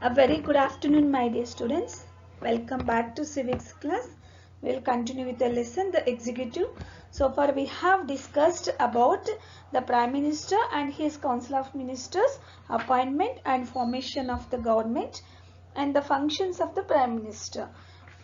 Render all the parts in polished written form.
A very good afternoon, my dear students. Welcome back to Civics class. We'll continue with the lesson, the executive. So far we have discussed about the Prime Minister and his Council of Ministers, appointment and formation of the government and the functions of the Prime Minister.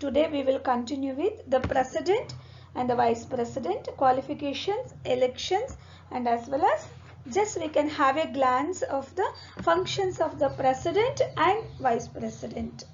Today we will continue with the President and the Vice President, qualifications, elections, and as well as just we can have a glance of the functions of the President and Vice President.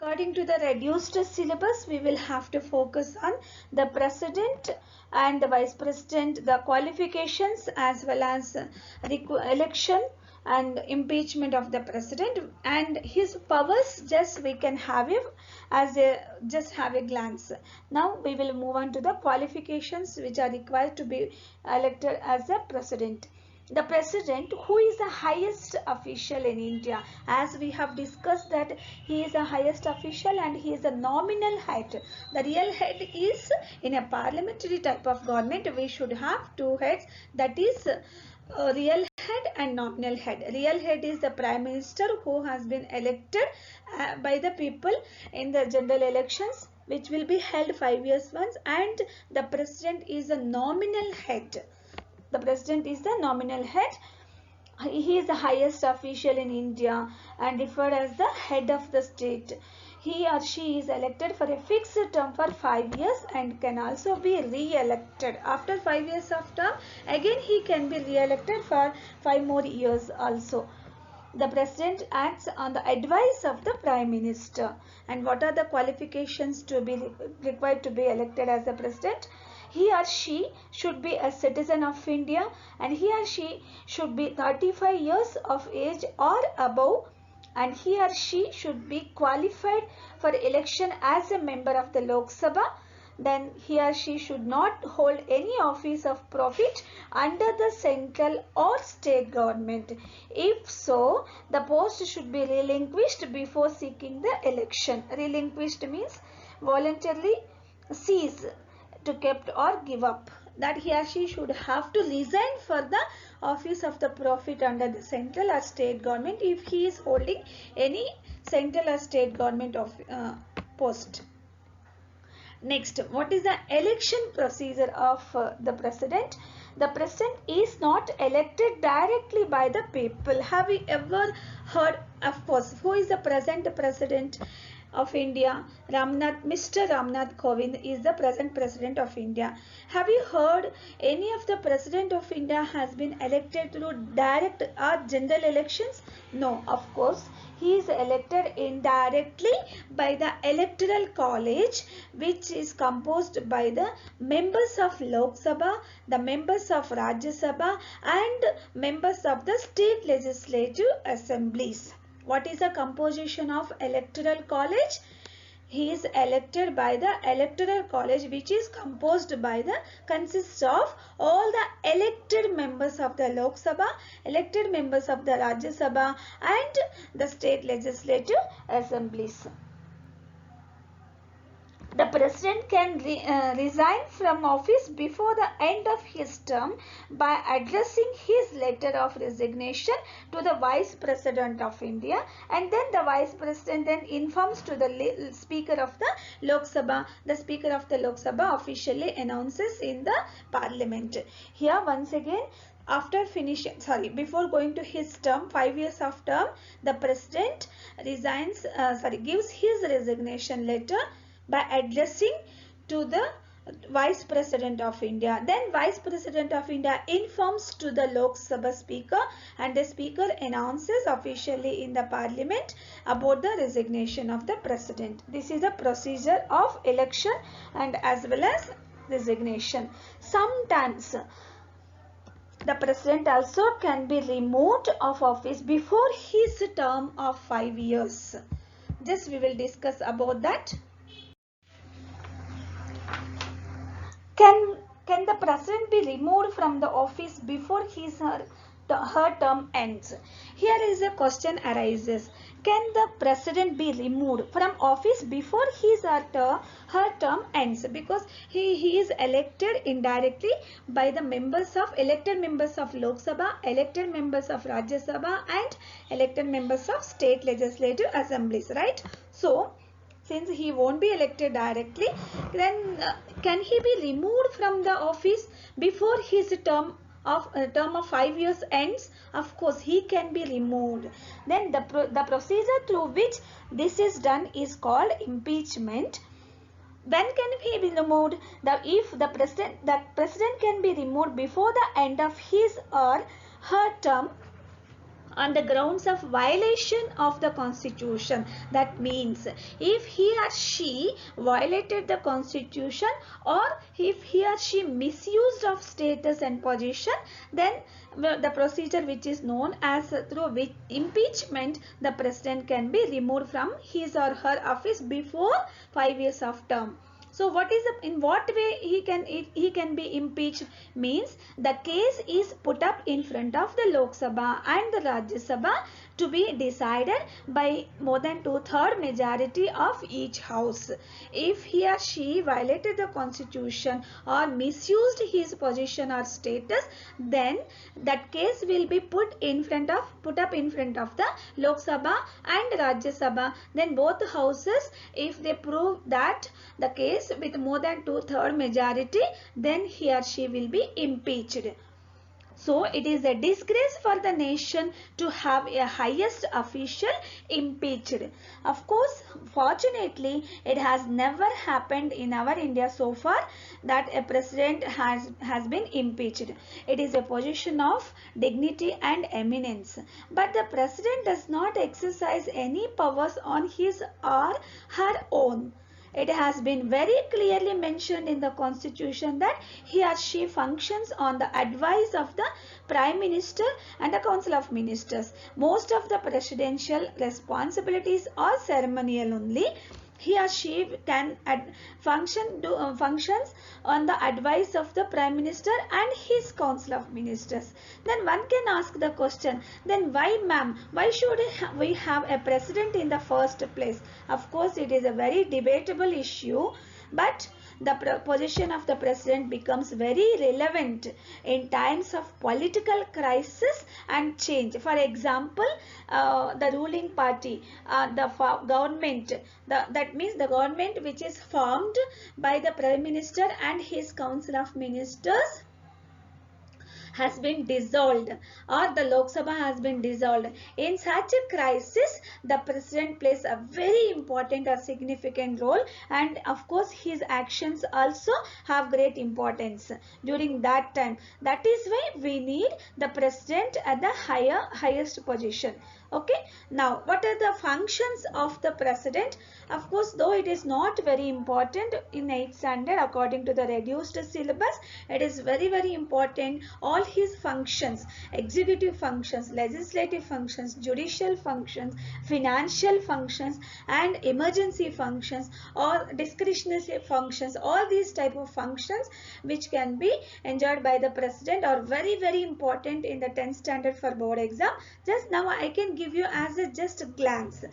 According to the reduced syllabus, we will have to focus on the President and the Vice President, the qualifications as well as election and impeachment of the President and his powers. Just we can have it as a just have a glance. Now we will move on to the qualifications which are required to be elected as a President. The President, who is the highest official in India, as we have discussed that he is the highest official and he is the nominal head. The real head is in a parliamentary type of government. We should have two heads, that is real head and nominal head. Real head is the Prime Minister who has been elected by the people in the general elections which will be held 5 years once, and the President is the nominal head. The President is the nominal head. He is the highest official in India and referred as the head of the state. He or she is elected for a fixed term for 5 years and can also be re-elected. After 5 years of term, again he can be re-elected for 5 more years also. The President acts on the advice of the Prime Minister. And what are the qualifications to be required to be elected as the President? He or she should be a citizen of India and he or she should be 35 years of age or above, and he or she should be qualified for election as a member of the Lok Sabha. Then he or she should not hold any office of profit under the central or state government. If so, the post should be relinquished before seeking the election. Relinquished means voluntarily cease, to kept or give up. That he or she should have to resign for the office of the profit under the central or state government if he is holding any central or state government of post. Next, what is the election procedure of the President? The President is not elected directly by the people. Have you ever heard, of course, who is the present President of India? Mr. Ramnath Kovind is the present President of India. Have you heard any of the President of India has been elected through direct or general elections? No, of course. He is elected indirectly by the electoral college, which is composed by the members of Lok Sabha, the members of Rajya Sabha and members of the state legislative assemblies. What is the composition of electoral college? He is elected by the electoral college, which is consists of all the elected members of the Lok Sabha, elected members of the Rajya Sabha and the state legislative assemblies. The President can resign from office before the end of his term by addressing his letter of resignation to the Vice President of India, and then the Vice President then informs to the Speaker of the Lok Sabha. The Speaker of the Lok Sabha officially announces in the Parliament. Here once again, before going to his term, 5 years of term, the President gives his resignation letter by addressing to the Vice President of India. Then Vice President of India informs to the Lok Sabha Speaker and the Speaker announces officially in the Parliament about the resignation of the President. This is the procedure of election and as well as resignation. Sometimes the President also can be removed of office before his term of 5 years. Just we will discuss about that. Can the President be removed from the office before his her term ends. Here is a question arises. Can the president be removed from office before her term ends? Because he is elected indirectly by the elected members of Lok Sabha, elected members of Rajya Sabha, and elected members of state legislative assemblies, right? So, since he won't be elected directly, then can he be removed from the office before his term of 5 years ends? Of course, he can be removed. Then the procedure through which this is done is called impeachment. When can he be removed? If the president can be removed before the end of his or her term on the grounds of violation of the constitution. That means if he or she violated the constitution, or if he or she misused of status and position, then the procedure which is known as through which impeachment, the president can be removed from his or her office before 5 years of term. So in what way he can be impeached? Means the case is put up in front of the Lok Sabha and the Rajya Sabha to be decided by more than 2/3 majority of each house. If he or she violated the constitution or misused his position or status, then that case will be put up in front of the Lok Sabha and Rajya Sabha. Then both houses, if they prove that the case with more than 2/3 majority, then he or she will be impeached. So it is a disgrace for the nation to have a highest official impeached. Of course, fortunately, it has never happened in our India so far that a president has been impeached. It is a position of dignity and eminence. But the president does not exercise any powers on his or her own. It has been very clearly mentioned in the constitution that he or she functions on the advice of the Prime Minister and the Council of Ministers. Most of the presidential responsibilities are ceremonial only. He or she can functions on the advice of the Prime Minister and his Council of Ministers. Then one can ask the question, then why, ma'am, why should we have a president in the first place? Of course, it is a very debatable issue, but the position of the president becomes very relevant in times of political crisis and change. For example, the ruling party, the government, that means the government which is formed by the Prime Minister and his Council of Ministers has been dissolved, or the Lok Sabha has been dissolved. In such a crisis, the president plays a very important or significant role, and of course his actions also have great importance during that time. That is why we need the president at the highest position. Okay, now what are the functions of the president? Of course, though it is not very important in 8th standard according to the reduced syllabus, it is very important. All his functions, executive functions, legislative functions, judicial functions, financial functions, and emergency functions, or discretionary functions, all these type of functions which can be enjoyed by the president are very important in the 10th standard for board exam. Just now I can give you as a just glance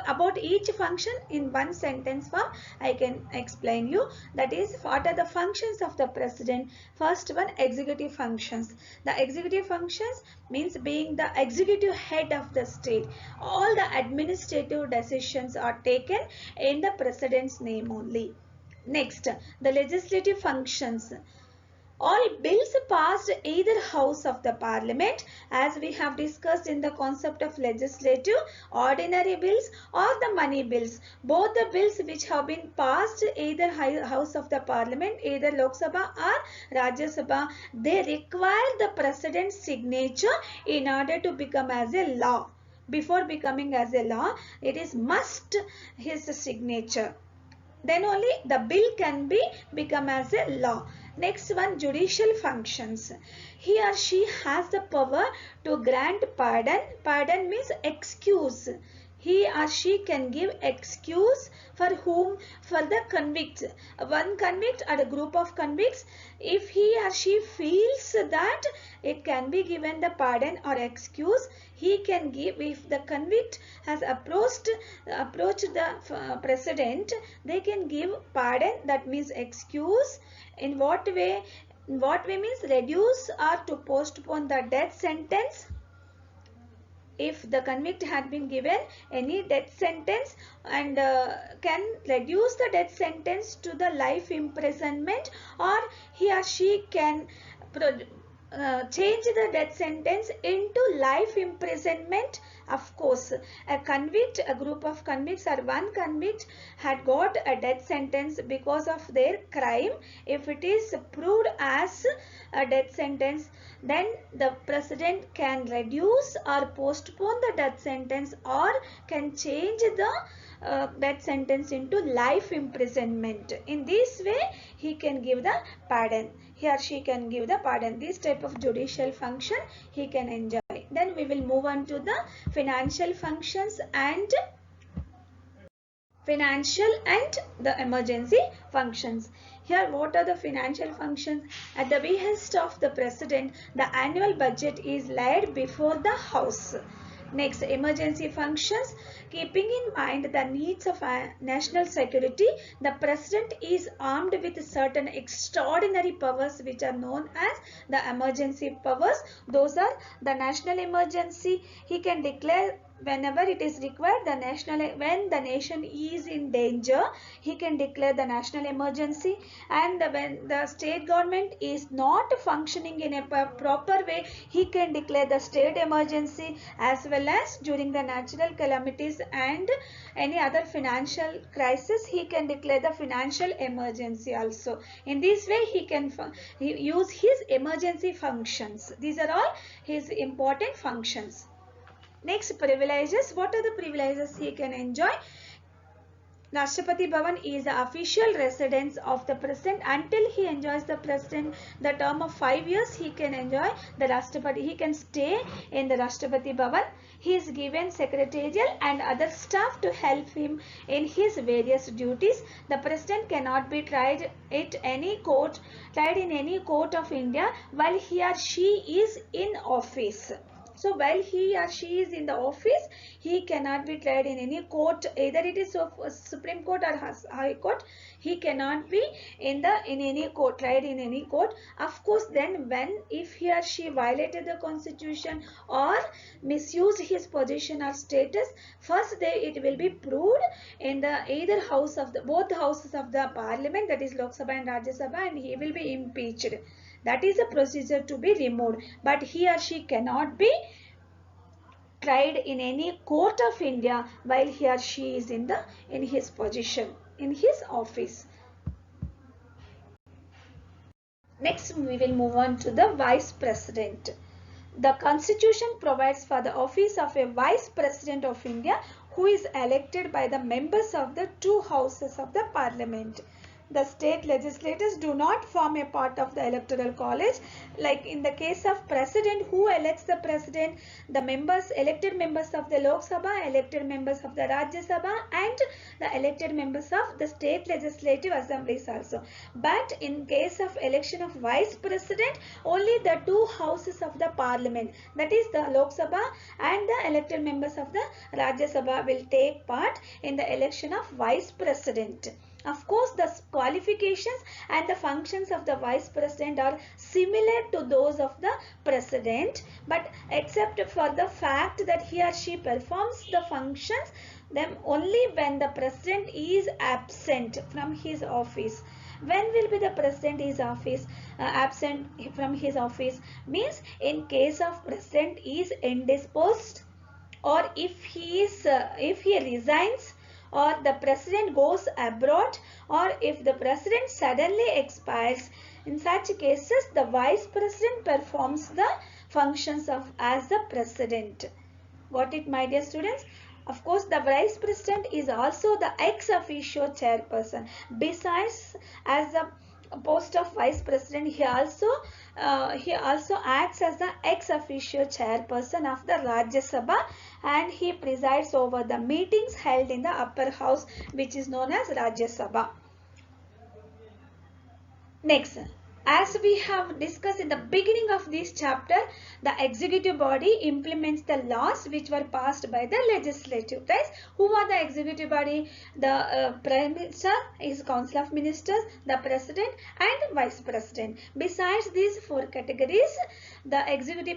about each function in one sentence form. I can explain you, that is, what are the functions of the president. First one, executive functions. The executive functions means being the executive head of the state. All the administrative decisions are taken in the president's name only. Next, the legislative functions. All bills passed either house of the parliament, as we have discussed in the concept of legislative, ordinary bills or the money bills. Both the bills which have been passed either house of the parliament, either Lok Sabha or Rajya Sabha, they require the president's signature in order to become as a law. Before becoming as a law, it is must his signature. Then only the bill can become as a law. Next one, judicial functions. He or she has the power to grant pardon. Pardon means excuse. he or she can give excuse for whom? For the convicts. One convict or a group of convicts, if he or she feels that it can be given the pardon or excuse, he can give. If the convict has approached the president, they can give pardon, that means excuse. In what way? In what way means reduce or to postpone the death sentence. If the convict had been given any death sentence and can reduce the death sentence to the life imprisonment, or he or she can change the death sentence into life imprisonment. Of course, a convict, a group of convicts or one convict had got a death sentence because of their crime. If it is proved as a death sentence, then the president can reduce or postpone the death sentence, or can change the death sentence into life imprisonment. In this way, he can give the pardon. He or she can give the pardon. This type of judicial function he can enjoy. Then we will move on to the financial functions and the emergency functions. Here, what are the financial functions? At the behest of the president, the annual budget is laid before the house. Next, emergency functions. Keeping in mind the needs of national security, the president is armed with certain extraordinary powers which are known as the emergency powers. Those are the national emergency. He can declare whenever it is required, when the nation is in danger, he can declare the national emergency. And when the state government is not functioning in a proper way, he can declare the state emergency, as well as during the natural calamities and any other financial crisis, he can declare the financial emergency also. In this way, he can use his emergency functions. These are all his important functions. Next, privileges. What are the privileges he can enjoy? Rashtrapati Bhavan is the official residence of the president. Until he enjoys the president the term of 5 years, he can enjoy the Rashtrapati. He can stay in the Rashtrapati Bhavan. He is given secretarial and other staff to help him in his various duties. The president cannot be tried in any court of India while he or she is in office. So while he or she is in the office, he cannot be tried in any court, either it is Supreme Court or High Court. He cannot be in any court, tried in any court. Of course, then if he or she violated the constitution or misused his position or status, first it will be proved in the both houses of the parliament, that is Lok Sabha and Rajya Sabha, and he will be impeached. That is a procedure to be removed. But he or she cannot be tried in any court of India while he or she is in his position, in his office. Next, we will move on to the Vice President. The Constitution provides for the office of a Vice President of India, who is elected by the members of the two houses of the Parliament. The state legislators do not form a part of the electoral college. Like in the case of president, who elects the president? The elected members of the Lok Sabha, elected members of the Rajya Sabha, and the elected members of the state legislative assemblies also. But in case of election of vice president, only the two houses of the parliament, that is the Lok Sabha and the elected members of the Rajya Sabha, will take part in the election of vice president. Of course, the qualifications and the functions of the vice president are similar to those of the president, but except for the fact that he or she performs the functions then only when the president is absent from his office. When will be the president is absent from his office? Means in case of president is indisposed, or if he resigns, or the president goes abroad, or if the president suddenly expires. In such cases, the vice president performs the functions as the president. Got it, my dear students? Of course, the vice president is also the ex officio chairperson. Besides, as the post of vice president, he also acts as the ex officio chairperson of the Rajya Sabha, and he presides over the meetings held in the upper house, which is known as Rajya Sabha. Next, as we have discussed in the beginning of this chapter, the executive body implements the laws which were passed by the legislative. Right? Who are the executive body? The Prime Minister, his Council of Ministers, the President and Vice President. Besides these four categories, the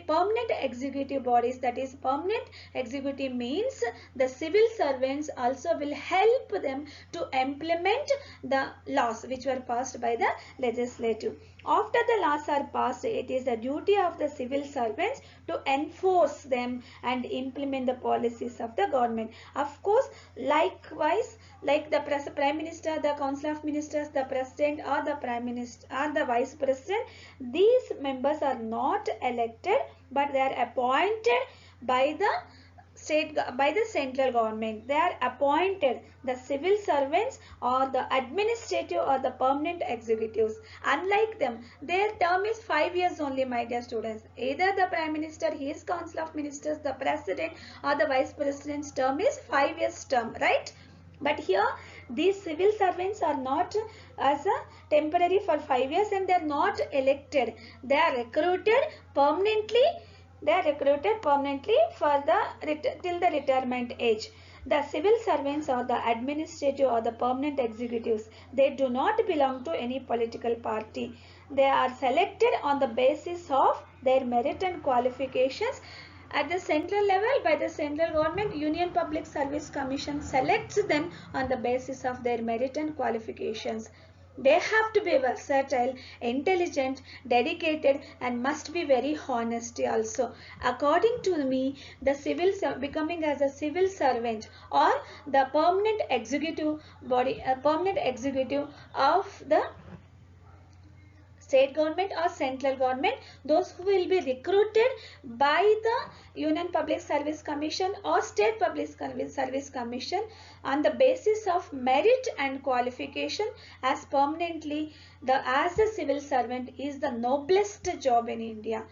permanent executive bodies, that is permanent executive means the civil servants also will help them to implement the laws which were passed by the legislative. After the laws are passed, it is the duty of the civil servants to enforce them and implement the policies of the government. Of course, likewise, like the Prime Minister, the Council of Ministers, the President or the Prime Minister or the Vice President, these members are not elected but they are appointed by the central government. They are appointed. The civil servants or the administrative or the permanent executives. Unlike them, their term is 5 years only, my dear students. Either the Prime Minister, his Council of Ministers, the President or the Vice President's term is 5 years term, right? But here these civil servants are not as a temporary for 5 years and they are not elected. They are recruited permanently. They are recruited permanently for till the retirement age. The civil servants or the administrative or the permanent executives, they do not belong to any political party. They are selected on the basis of their merit and qualifications. At the central level, by the central government, Union Public Service Commission selects them on the basis of their merit and qualifications. They have to be versatile, intelligent, dedicated and must be very honest also. According to me, becoming as a civil servant or the permanent executive body, permanent executive of the state government or central government, those who will be recruited by the Union Public Service Commission or State Public Service Commission on the basis of merit and qualification as permanently as a civil servant is the noblest job in India.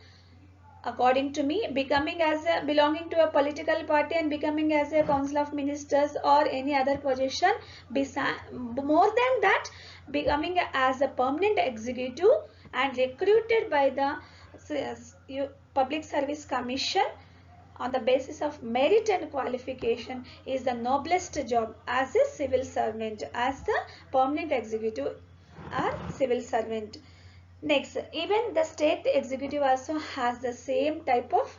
According to me, belonging to a political party and becoming as a Council of Ministers or any other position, more than that, becoming as a permanent executive and recruited by the Public Service Commission on the basis of merit and qualification is the noblest job as a civil servant, as the permanent executive or civil servant. Next, even the state executive also has the same type of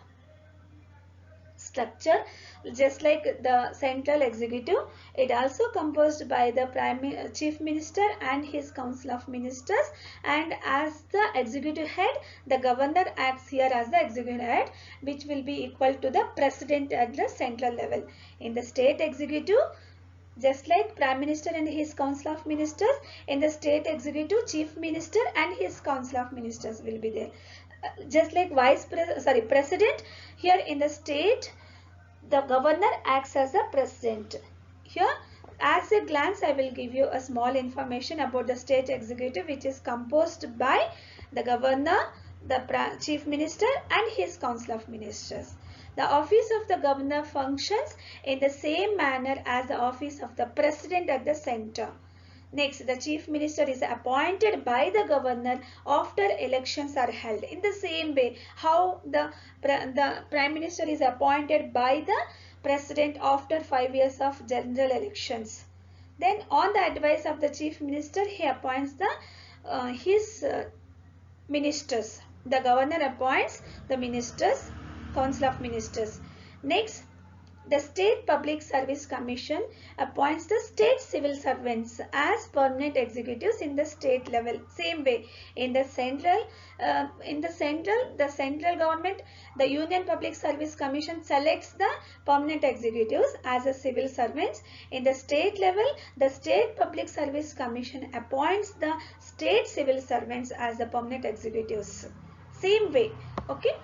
structure, just like the central executive. It also composed by the Chief Minister and his Council of Ministers, and as the executive head, the governor acts here as the executive head, which will be equal to the president at the central level. In the state executive, just like Prime Minister and his Council of Ministers, in the state executive, Chief Minister and his Council of Ministers will be there. Just like President, here in the state, the governor acts as a president. Here, as a glance, I will give you a small information about the state executive, which is composed by the governor, the Chief Minister and his Council of Ministers. The office of the governor functions in the same manner as the office of the president at the center. Next, the Chief Minister is appointed by the governor after elections are held. In the same way, how the Prime Minister is appointed by the President after 5 years of general elections. Then, on the advice of the Chief Minister, he appoints his ministers. The governor appoints the ministers, Council of Ministers. Next, the State Public Service Commission appoints the state civil servants as permanent executives in the state level. Same way, in the central government, the Union Public Service Commission selects the permanent executives as a civil servants. In the state level, the State Public Service Commission appoints the state civil servants as the permanent executives. Same way, okay.